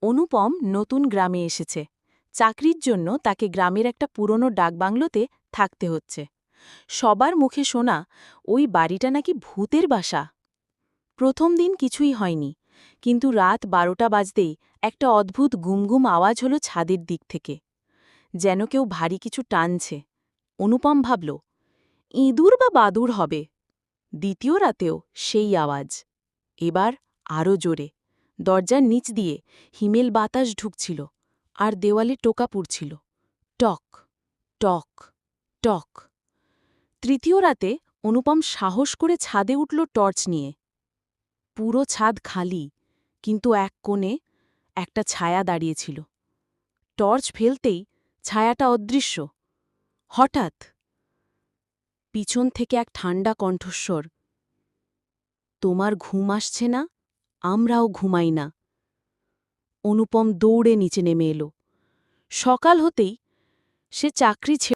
অনুপম নতুন গ্রামে এসেছে। চাকরির জন্য তাকে গ্রামের একটা পুরনো ডাকবাংলোতে থাকতে হচ্ছে। সবার মুখে শোনা ওই বাড়িটা নাকি ভূতের বাসা। প্রথম দিন কিছুই হয়নি, কিন্তু রাত 12টা বাজতেই একটা অদ্ভুত গুমগুম আওয়াজ হলো ছাদের দিক থেকে, যেন কেউ ভারী কিছু টানছে। অনুপম ভাবল, ইঁদুর বা বাদুড় হবে। দ্বিতীয় রাতেও সেই আওয়াজ, এবার আরও জোরে। দরজার নিচ দিয়ে হিমেল বাতাস ঢুকছিল, আর দেওয়ালে টোকা পুড়ছিল। টক টক টক। তৃতীয় রাতে অনুপম সাহস করে ছাদে উঠল টর্চ নিয়ে। পুরো ছাদ খালি, কিন্তু এক কোণে একটা ছায়া দাঁড়িয়েছিল। টর্চ ফেলতেই ছায়াটা অদৃশ্য। হঠাৎ পিছন থেকে এক ঠান্ডা কণ্ঠস্বর, তোমার ঘুম আসছে না? আমরাও ঘুমাই না। অনুপম দৌড়ে নিচে নেমে এলো। সকাল হতেই সে চাকরি